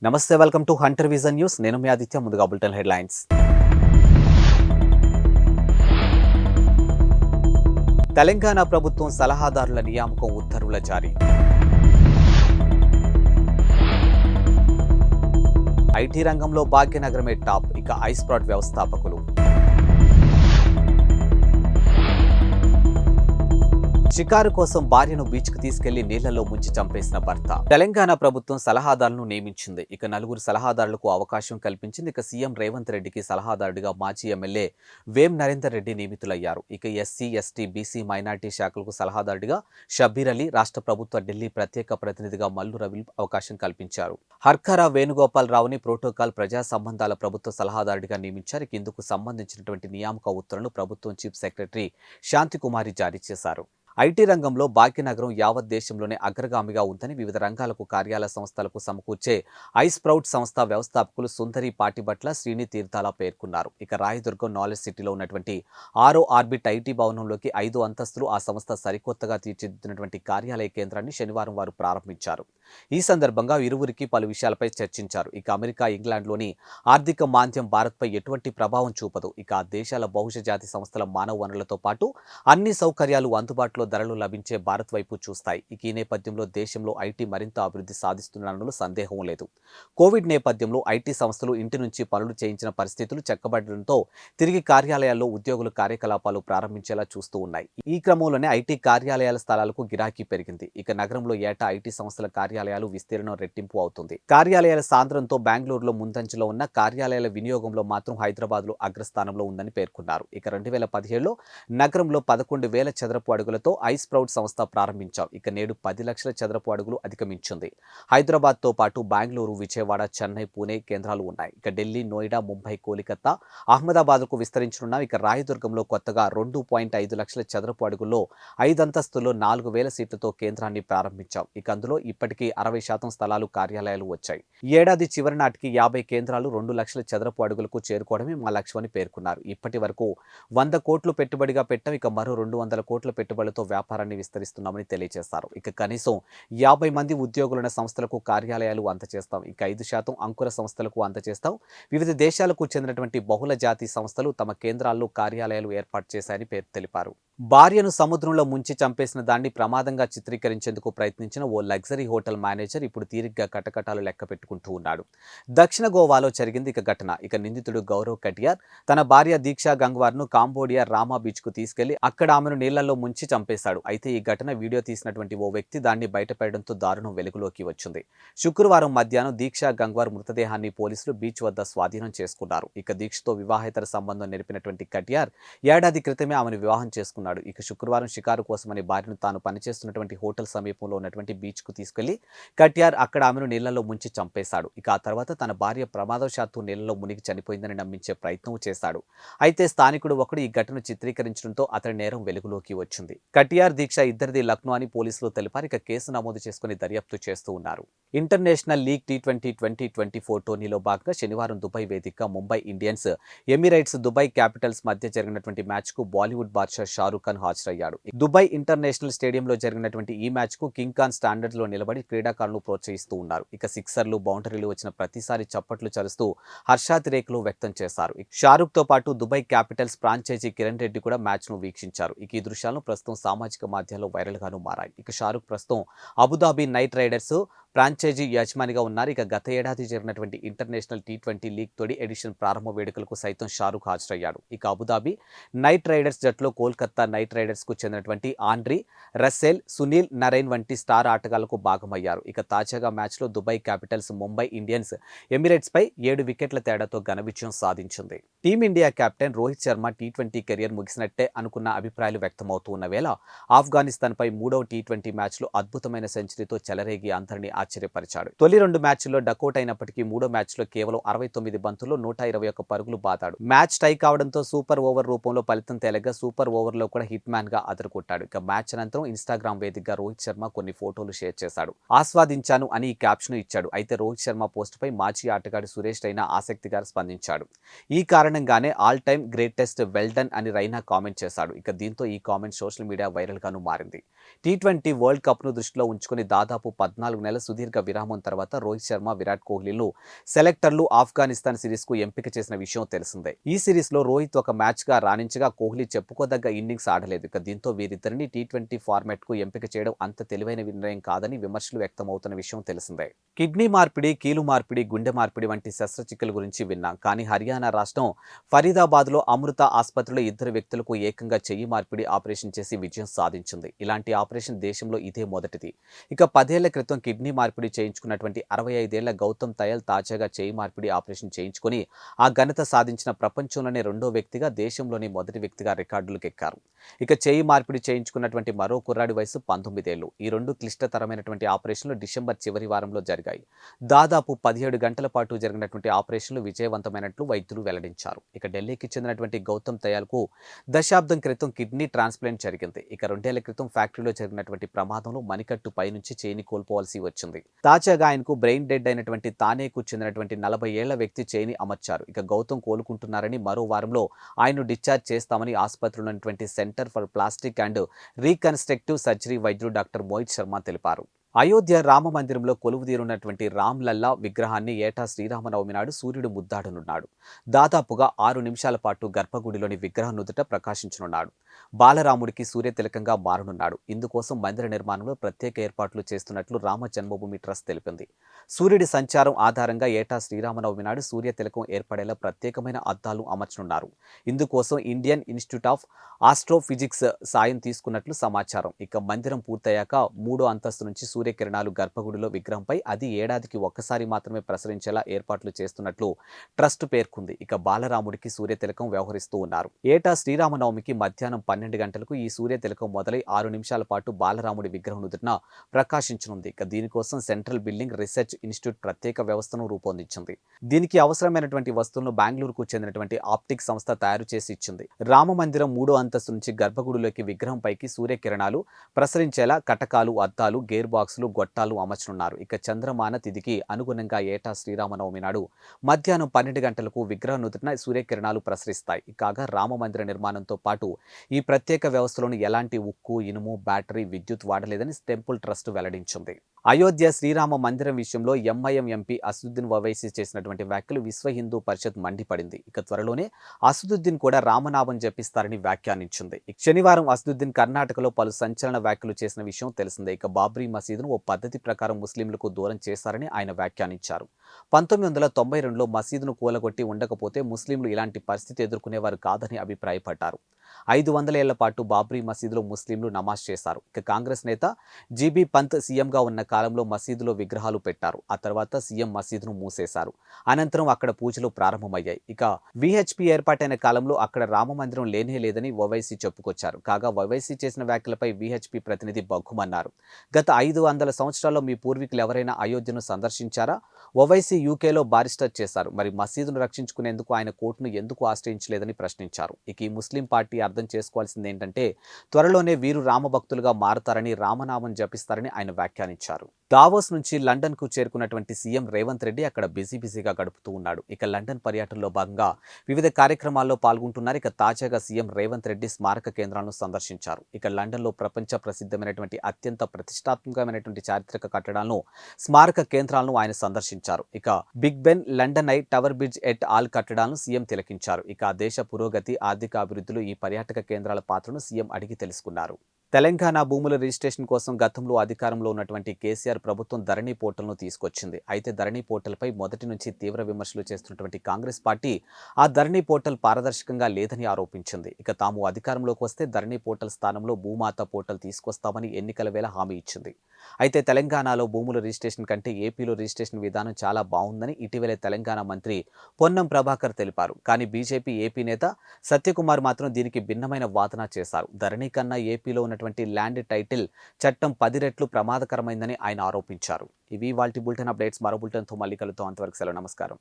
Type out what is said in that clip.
నమస్తే, welcome to Hunter vision news. నేను మీ ఆదిత్య. ముందుగా బులెటిన్ హెడ్లైన్స్. తెలంగాణ ప్రభుత్వం సలహాదారుల నియామకం ఉత్తర్వుల జారీ. ఐటీ రంగంలో భాగ్యనగరమే టాప్, ఇక ఐస్ప్రాట్ వ్యవస్థాపకులు. షికారు కోసం భార్యను బీచ్కు తీసుకెళ్లి నీళ్లలో ముంచి చంపేసిన భర్త. తెలంగాణ ప్రభుత్వం సలహాదారులను నియమించింది. ఇక నలుగురు సలహాదారులకు అవకాశం కల్పించింది. ఇక సీఎం రేవంత్ రెడ్డికి సలహాదారుడిగా మాజీ ఎమ్మెల్యే వేం నరేందర్ రెడ్డి నియమితులయ్యారు. ఇక ఎస్సీ, ఎస్టీ, బీసీ, మైనార్టీ శాఖలకు సలహాదారుడిగా షబ్బీర్ అలీ, రాష్ట్ర ప్రభుత్వ ఢిల్లీ ప్రత్యేక ప్రతినిధిగా మల్లు రవి అవకాశం కల్పించారు. హర్కరా వేణుగోపాల్ రావుని ప్రోటోకాల్ ప్రజా సంబంధాల ప్రభుత్వ సలహాదారుడిగా నియమించారు. ఇందుకు సంబంధించినటువంటి నియామక ఉత్తర్వులను ప్రభుత్వం చీఫ్ సెక్రటరీ శాంతికుమారి జారీ చేశారు. ఐటీ రంగంలో భాగ్యనగరం యావత్ దేశంలోనే అగ్రగామిగా ఉందని వివిధ రంగాలకు కార్యాలయ సంస్థలకు సమకూర్చే ఐస్ప్రౌట్ సంస్థ వ్యవస్థాపకులు సుందరి పాటిబట్ల శ్రీని తీర్థాల పేర్కొన్నారు. ఇక రాయదుర్గం నాలెడ్జ్ సిటీలో ఉన్నటువంటి 6వ ఆర్బిట్ ఐటీ భవనంలోకి 5 అంతస్తులు ఆ సంస్థ సరికొత్తగా తీర్చిదిద్దినటువంటి కార్యాలయ కేంద్రాన్ని శనివారం వారు ప్రారంభించారు. ఈ సందర్భంగా ఇరువురికి పలు విషయాలపై చర్చించారు. ఇక అమెరికా, ఇంగ్లాండ్లోని ఆర్థిక మాంద్యం భారత్పై ఎటువంటి ప్రభావం చూపదు. ఇక ఆ దేశాల బహుళజాతి సంస్థల మానవ వనరులతో పాటు అన్ని సౌకర్యాలు అందుబాటులో ధరలు లభించే భారత్ వైపు చూస్తాయి. ఇక ఈ నేపథ్యంలో దేశంలో ఐటీ మరింత అభివృద్ధి సాధిస్తుందనడంలో సందేహం లేదు. కోవిడ్ నేపథ్యంలో ఐటీ సంస్థలు ఇంటి నుంచి పనులు చేయించిన పరిస్థితులు చక్కబడడంతో తిరిగి కార్యాలయాల్లో ఉద్యోగులు కార్యకలాపాలు ప్రారంభించేలా చూస్తూ ఉన్నాయి. ఈ క్రమంలోనే ఐటీ కార్యాలయాల స్థలాలకు గిరాకీ పెరిగింది. ఇక నగరంలో ఏటా ఐటీ సంస్థల కార్యాలయాలు విస్తీర్ణం రెట్టింపు అవుతుంది. కార్యాలయాల సాంద్రంతో బెంగళూరులో ముందంజలో ఉన్న కార్యాలయాల వినియోగంలో మాత్రం హైదరాబాద్లో అగ్రస్థానంలో ఉందని పేర్కొన్నారు. ఇక 2017లో నగరంలో 11,000 చదరపు అడుగులతో ఐస్ప్రౌట్ సంస్థ ప్రారంభించాం. ఇక నేడు 10 లక్షల చదరపు అడుగులు అధిగమించింది. హైదరాబాద్తో పాటు బెంగళూరు, విజయవాడ, చెన్నై, పూణే కేంద్రాలు ఉన్నాయి. ఇక ఢిల్లీ, నోయిడా, ముంబై, కోలికతా, అహ్మదాబాద్కు విస్తరించనున్నాం. ఇక రాయదుర్గంలో కొత్తగా 2.5 లక్షల చదరపు అడుగుల్లో 5 అంతస్తుల్లో 4,000 సీట్లతో కేంద్రాన్ని ప్రారంభించాం. ఇక అందులో ఇప్పటికీ 60% స్థలాలు కార్యాలయాలు వచ్చాయి. ఈ ఏడాది చివరి నాటికి 50 కేంద్రాలు 2 లక్షల చదరపు అడుగులకు చేరుకోవడమే మా లక్ష్యమని పేర్కొన్నారు. ఇప్పటి వరకు 100 కోట్లు పెట్టుబడిగా పెట్టాం. ఇక మరో 200 కోట్ల పెట్టుబడులతో వ్యాపారాన్ని విస్తరిస్తున్నామని తెలియజేశారు. ఇక కనీసం 50 మంది ఉద్యోగులున్న సంస్థలకు కార్యాలయాలు అందజేస్తాం. ఇక 5% అంకుర సంస్థలకు అందజేస్తాం. వివిధ దేశాలకు చెందినటువంటి బహుళ జాతి సంస్థలు తమ కేంద్రాల్లో కార్యాలయాలు ఏర్పాటు చేశాయని తెలిపారు. భార్యను సముద్రంలో ముంచి చంపేసిన దాన్ని ప్రమాదంగా చిత్రీకరించేందుకు ప్రయత్నించిన ఓ లగ్జరీ హోటల్ మేనేజర్ ఇప్పుడు తీరిగ్గా కటకటాలు లెక్క పెట్టుకుంటూ ఉన్నాడు. దక్షిణ గోవాలో జరిగింది ఇక ఘటన. ఇక నిందితుడు గౌరవ్ కటియార్ తన భార్య దీక్షా గంగ్వార్ను కాంబోడియా రామా బీచ్కు తీసుకెళ్లి అక్కడ ఆమెను నీళ్లలో ముంచి చంపేశాడు. అయితే ఈ ఘటన వీడియో తీసినటువంటి ఓ వ్యక్తి దాన్ని బయటపడడంతో దారుణం వెలుగులోకి వచ్చింది. శుక్రవారం మధ్యాహ్నం దీక్షా గంగ్వార్ మృతదేహాన్ని పోలీసులు బీచ్ వద్ద స్వాధీనం చేసుకున్నారు. ఇక దీక్షతో వివాహేతర సంబంధం నెరిపినటువంటి కటియార్ ఏడాది క్రితమే ఆమెను వివాహం చేసుకున్నారు. ఇక శుక్రవారం షికారు కోసమని భార్యను తాను పనిచేస్తున్నటువంటి హోటల్ సమీపంలో ఉన్నటువంటి బీచ్కు తీసుకెళ్లి కటియార్ అక్కడ ఆమెను నీళ్లలో ముంచి చంపేశాడు. ఇక ఆ తర్వాత తన భార్య ప్రమాదవశాత్తు నీళ్లలో మునిగి చనిపోయిందని నమ్మించే ప్రయత్నం చేశాడు. అయితే స్థానికుడు ఒకడు ఈ ఘటన చిత్రీకరించడంతో అతని నేరం వెలుగులోకి వచ్చింది. కటియార్ దీక్ష ఇద్దరిది లక్నో అని పోలీసులు తెలిపారు. ఇక కేసు నమోదు చేసుకుని దర్యాప్తు చేస్తూ ఉన్నారు. ఇంటర్నేషనల్ లీగ్ T20 2024 టోర్నీలో భాగంగా శనివారం దుబాయ్ వేదికగా Mumbai Indians, Emirates Dubai Capitals మధ్య జరిగినటువంటి మ్యాచ్కు బాలీవుడ్ బాద్షా షారూక్ ఖాన్ హాజరయ్యాడు. దుబాయ్ ఇంటర్నేషనల్ స్టేడియంలో జరిగినటువంటి ఈ మ్యాచ్కు కింగ్ ఖాన్ స్టాండర్డ్స్ లో నిలబడి క్రీడాకారులను ప్రోత్సహిస్తూ ఉన్నారు. ఇక సిక్సర్లు, బౌండరీలు వచ్చిన ప్రతిసారి చప్పట్లు చరుస్తూ హర్షాతిరేకులు వ్యక్తం చేశారు. షారూక్ తో పాటు Dubai capitals franchisee Kiran Reddy కూడా మ్యాచ్ ను వీక్షించారు. ఇక ఈ దృశ్యాలను ప్రస్తుతం సామాజిక మాధ్యాల్లో వైరల్ గాను మారాయి. ఇక షారూక్ ప్రస్తుతం అబుదాబి నైట్ రైడర్స్ ఫ్రాంచైజీ యజమానిగా ఉన్నారు. ఇక గత ఏడాది జరిగినటువంటి ఇంటర్నేషనల్ T20 లీగ్ తొలి ఎడిషన్ ప్రారంభ వేడుకలకు సైతం షారూక్ హాజరయ్యాడు. ఇక అబుదాబి నైట్ రైడర్స్ జట్టులో కోల్కతా నైట్ రైడర్స్ కు చెందినటువంటి ఆండ్రీ రస్సెల్, సునీల్ నరైన్ వంటి స్టార్ ఆటగాళ్లకు భాగమయ్యారు. ఇక తాజాగా మ్యాచ్లో Dubai Capitals Mumbai Indians, Emirates పై 7 వికెట్ల తేడాతో ఘన విజయం సాధించింది. Team India captain Rohit Sharma T20 career ముగిసినట్టే అనుకున్న అభిప్రాయాలు వ్యక్తమవుతూ ఉన్న వేళ ఆఫ్ఘనిస్తాన్ పై 3వ T20 మ్యాచ్లో అద్భుతమైన సెంచరీతో చెలరేగి అందరినీ ఆశ్చర్యపరిచాడు. తొలి 2 మ్యాచ్ల్లో డకౌట్ అయినప్పటికీ 3వ మ్యాచ్లో కేవలం 69 బంతుల్లో 121 పరుగులు బాదాడు. మ్యాచ్ టై కావడంతో సూపర్ ఓవర్ రూపంలో ఫలితం తేలగా సూపర్ ఓవర్లో కూడా హిట్ మ్యాన్ గా అదరగొట్టాడు. ఇక మ్యాచ్ అనంతరం ఇన్స్టాగ్రామ్ వేదికగా రోహిత్ శర్మ కొన్ని ఫోటోలు షేర్ చేశాడు. ఆస్వాదించాను అని ఈ క్యాప్షన్ ఇచ్చాడు. అయితే రోహిత్ శర్మ పోస్ట్ పై మాజీ ఆటగాడు సురేష్ రైనా ఆసక్తిగా స్పందించాడు. ఈ కారణంగానే all time greatest well done అని రైనా కామెంట్ చేశాడు. ఇక దీంతో ఈ కామెంట్ సోషల్ మీడియా వైరల్ గాను మారింది. టీ20 వరల్డ్ కప్ ను దృష్టిలో ఉంచుకుని దాదాపు 14 నెలల సుదీర్ఘ విరామం తర్వాత రోహిత్ శర్మ, విరాట్ కోహ్లీలు సెలెక్టర్లు ఆఫ్ఘనిస్తాన్ సిరీస్ కు ఎంపిక చేసిన విషయం తెలిసిందే. ఈ సిరీస్ లో రోహిత్ ఒక మ్యాచ్ గా రాణించగా కోహ్లీ చెప్పుకోదగ్గ ఇన్నింగ్స్ ఆడలేదు. ఇక దీంతో వీరిద్దరిని టీ20 ఫార్మాట్ కు ఎంపిక చేయడం అంత తెలివైన నిర్ణయం కాదని విమర్శలు వ్యక్తమవుతున్న విషయం తెలిసిందే. కిడ్నీ మార్పిడి, కీలు మార్పిడి, గుండె మార్పిడి వంటి శస్త్రచికిత్సల గురించి విన్నాం. కానీ హర్యానా రాష్ట్రం ఫరీదాబాద్ లో అమృత ఆసుపత్రిలో 2 వ్యక్తులకు ఏకంగా చెయ్యి మార్పిడి ఆపరేషన్ చేసి విజయం సాధించింది. ఇలాంటి ఆపరేషన్ దేశంలో ఇదే మొదటిది. ఇక 10 ఏళ్ల క్రితం కిడ్నీ మార్పిడి చేయించుకున్నటువంటి 65 ఏళ్ల గౌతమ్ తయల్ తాజాగా చెయ్యి మార్పిడి ఆపరేషన్ చేయించుకుని ఆ ఘనత సాధించిన ప్రపంచంలోనే 2వ వ్యక్తిగా, దేశంలోని మొదటి వ్యక్తిగా రికార్డులకు ఎక్కారు. ఇక చెయ్యి మార్పిడి చేయించుకున్నటువంటి మరో కుర్రాడి వయసు 19 ఏళ్లు. ఈ 2 క్లిష్టతరమైనటువంటి ఆపరేషన్లు డిసెంబర్ చివరి వారంలో జరిగాయి. దాదాపు 17 గంటల పాటు జరిగినటువంటి ఆపరేషన్లు విజయవంతమైనట్లు వైద్యులు వెల్లడించారు. ఇక ఢిల్లీకి చెందినటువంటి గౌతమ్ తయాల్కు దశాబ్దం క్రితం కిడ్నీ ట్రాన్స్ప్లాంట్ జరిగింది. ఇక 2 ఏళ్ల క్రితం ఫ్యాక్టరీలో జరిగినటువంటి ప్రమాదంలో మణికట్టు పైనుంచి చేయిని కోల్పోవాల్సి వచ్చింది. తాజాగా ఆయనకు బ్రెయిన్ డెడ్ అయినటువంటి తానేకు చెందినటువంటి 40 ఏళ్ల వ్యక్తి చేయిని అమర్చారు. ఇక గౌతమ్ కోలుకుంటున్నారని, మరో వారంలో ఆయన్ను డిశ్చార్జ్ చేస్తామని ఆసుపత్రిలో ఉన్నటువంటి centre for plastic and reconstructive surgery వైద్యుడు డాక్టర్ మోహిత్ శర్మ తెలిపారు. అయోధ్య రామ మందిరంలో కొలువుదీరున్నటువంటి రామ్ లల్లా విగ్రహాన్ని ఏటా శ్రీరామనవమి నాడు సూర్యుడు ముద్దాడనున్నాడు. దాదాపుగా 6 నిమిషాల పాటు గర్భగుడిలోని విగ్రహం నుదుట ప్రకాశించనున్నాడు. బాలరాముడికి సూర్యతిలకంగా మారనున్నాడు. ఇందుకోసం మందిర నిర్మాణంలో ప్రత్యేక ఏర్పాట్లు చేస్తున్నట్లు రామ జన్మభూమి ట్రస్ట్ తెలిపింది. సూర్యుడి సంచారం ఆధారంగా ఏటా శ్రీరామనవమి నాడు సూర్యతిలకం ఏర్పడేలా ప్రత్యేకమైన అద్దాలు అమర్చనున్నారు. ఇందుకోసం ఇండియన్ ఇన్స్టిట్యూట్ ఆఫ్ ఆస్ట్రోఫిజిక్స్ సాయం తీసుకున్నట్లు సమాచారం. ఇక మందిరం పూర్తయ్యాక 3వ అంతస్తు నుంచి సూర్యకిరణాలు గర్భగుడిలో విగ్రహంపై అది ఏడాదికి ఒక్కసారి మాత్రమే ప్రసరించేలా ఏర్పాట్లు చేస్తున్నట్లు ట్రస్ట్ పేర్కొంది. ఇక బాలరాముడికి సూర్యతిలకం వ్యవహరిస్తూ ఉన్నారు. ఏటా శ్రీరామనవమికి మధ్యాహ్నం 12 గంటలకు ఈ సూర్యతిలకం మొదలై 6 నిమిషాల పాటు బాలరాముడి విగ్రహం నుదుటిన ప్రకాశించనుంది. ఇక దీనికోసం సెంట్రల్ బిల్డింగ్ రీసెర్చ్ ఇన్స్టిట్యూట్ ప్రత్యేక వ్యవస్థను రూపొందించింది. దీనికి అవసరమైనటువంటి వస్తువులను బెంగళూరుకు చెందినటువంటి ఆప్టిక్ సంస్థ తయారు చేసి ఇచ్చింది. రామ మందిరం 3వ అంతస్తు నుంచి గర్భగుడిలోకి విగ్రహం పైకి సూర్యకిరణాలు ప్రసరించేలా కటకాలు, అద్దాలు, గేర్ బాక్సులు, గొట్టాలు అమర్చనున్నారు. ఇక చంద్రమాన తిథికి అనుగుణంగా ఏటా శ్రీరామనవమి నాడు మధ్యాహ్నం 12 గంటలకు విగ్రహం నుదుటిన సూర్యకిరణాలు ప్రసరిస్తాయి. కాగా రామ మందిర నిర్మాణంతో పాటు ఈ ప్రత్యేక వ్యవస్థలోని ఎలాంటి ఉక్కు, ఇనుము, బ్యాటరీ, విద్యుత్ వాడలేదని టెంపుల్ ట్రస్ట్ వెల్లడించింది. అయోధ్య శ్రీరామ మందిరం విషయంలో ఎంఐఎం ఎంపీ అసదుద్దీన్ ఓవైసీ చేసినటువంటి వ్యాఖ్యలు విశ్వ హిందూ పరిషత్ మండిపడింది. ఇక త్వరలోనే అసదుద్దీన్ కూడా రామనామం జపిస్తారని వ్యాఖ్యానించింది. శనివారం అసదుద్దీన్ కర్ణాటకలో పలు సంచలన వ్యాఖ్యలు చేసిన విషయం తెలిసిందే. ఇక బాబ్రీ మసీదును ఓ పద్ధతి ప్రకారం ముస్లింలకు దూరం చేశారని ఆయన వ్యాఖ్యానించారు. 1992లో మసీదును కూలగొట్టి ఉండకపోతే ముస్లింలు ఇలాంటి పరిస్థితి ఎదుర్కొనేవారు కాదని అభిప్రాయపడ్డారు. 500 ఏళ్ల పాటు బాబ్రీ మసీదులో ముస్లింలు నమాజ్ చేశారు. ఇక కాంగ్రెస్ నేత జీబీ పంత్ సీఎంగా ఉన్న కాలంలో మసీదులో విగ్రహాలు పెట్టారు. ఆ తర్వాత సీఎం మసీదును మూసేశారు. అనంతరం అక్కడ పూజలు ప్రారంభమయ్యాయి. ఇక విహెచ్పి ఏర్పాటైన కాలంలో అక్కడ రామ మందిరం లేనే లేదని ఓవైసీ చెప్పుకొచ్చారు. కాగా ఓవైసీ చేసిన వ్యాఖ్యలపై విహెచ్పి ప్రతినిధి బగ్గుమన్నారు. గత 500 సంవత్సరాల్లో మీ పూర్వీకులు ఎవరైనా అయోధ్యను సందర్శించారా? ఓవైసీ యూకేలో బారిస్టర్ చేశారు. మరి మసీదును రక్షించుకునేందుకు ఆయన కోర్టును ఎందుకు ఆశ్రయించలేదని ప్రశ్నించారు. ఇక ఈ ముస్లిం పార్టీ అర్థం చేసుకోవాల్సింది ఏంటంటే త్వరలోనే వీరు రామభక్తులుగా మారుతారని, రామనామం జపిస్తారని ఆయన వ్యాఖ్యానించారు. దావోస్ నుంచి లండన్ కు చేరుకున్నటువంటి సీఎం రేవంత్ రెడ్డి అక్కడ బిజీగా గడుపుతూ ఉన్నాడు. ఇక లండన్ పర్యటనలో భాగంగా వివిధ కార్యక్రమాల్లో పాల్గొంటున్నారు. ఇక తాజాగా సీఎం రేవంత్ రెడ్డి స్మారక కేంద్రాలను సందర్శించారు. ఇక లండన్లో ప్రపంచ ప్రసిద్ధమైనటువంటి అత్యంత ప్రతిష్టాత్మకమైనటువంటి చారిత్రక కట్టడాలను, స్మారక కేంద్రాలను ఆయన సందర్శించారు. ఇక Big Ben, London Eye, Tower Bridge et al కట్టడాలను సీఎం తిలకించారు. ఇక ఆ దేశ పురోగతి, ఆర్థిక అభివృద్ధిలో ఈ పర్యాటక కేంద్రాల పాత్రను సీఎం అడిగి తెలుసుకున్నారు. తెలంగాణ భూముల రిజిస్ట్రేషన్ కోసం గతంలో అధికారంలో ఉన్నటువంటి కేసీఆర్ ప్రభుత్వం ధరణి పోర్టల్ను తీసుకొచ్చింది. అయితే ధరణి పోర్టల్పై మొదటి నుంచి తీవ్ర విమర్శలు చేస్తున్నటువంటి కాంగ్రెస్ పార్టీ ఆ ధరణి పోర్టల్ పారదర్శకంగా లేదని ఆరోపించింది. ఇక తాము అధికారంలోకి వస్తే ధరణి పోర్టల్ స్థానంలో భూమాత పోర్టల్ తీసుకొస్తామని ఎన్నికల వేళ హామీ ఇచ్చింది. అయితే తెలంగాణలో భూముల రిజిస్ట్రేషన్ కంటే ఏపీలో రిజిస్ట్రేషన్ విధానం చాలా బాగుందని ఇటీవలే తెలంగాణ మంత్రి పొన్నం ప్రభాకర్ తెలిపారు. కానీ బీజేపీ ఏపీ నేత సత్యకుమార్ మాత్రం దీనికి భిన్నమైన వాదన చేశారు. ధరణి కన్నా ఏపీలో ఉన్నటువంటి ల్యాండ్ టైటిల్ చట్టం 10 రెట్లు ప్రమాదకరమైందని ఆయన ఆరోపించారు. ఇవి ఇవాల్టి బులెటిన్ అప్డేట్స్. మరో బులెటిన్తో మళ్ళీ కలుద్దాం. అంతవరకు సెలవు. నమస్కారం.